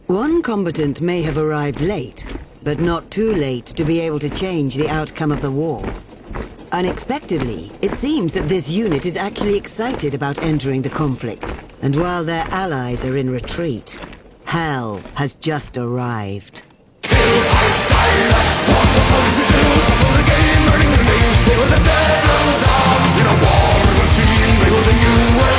One combatant may have arrived late, but not too late to be able to change the outcome of the war. Unexpectedly, it seems that this unit is actually excited about entering the conflict, and while their allies are in retreat, hell has just arrived. Kill, fight, die, that's what your soldiers do. Top of the game, earning their name. They were the devil dogs in a war machine. They were the U.S.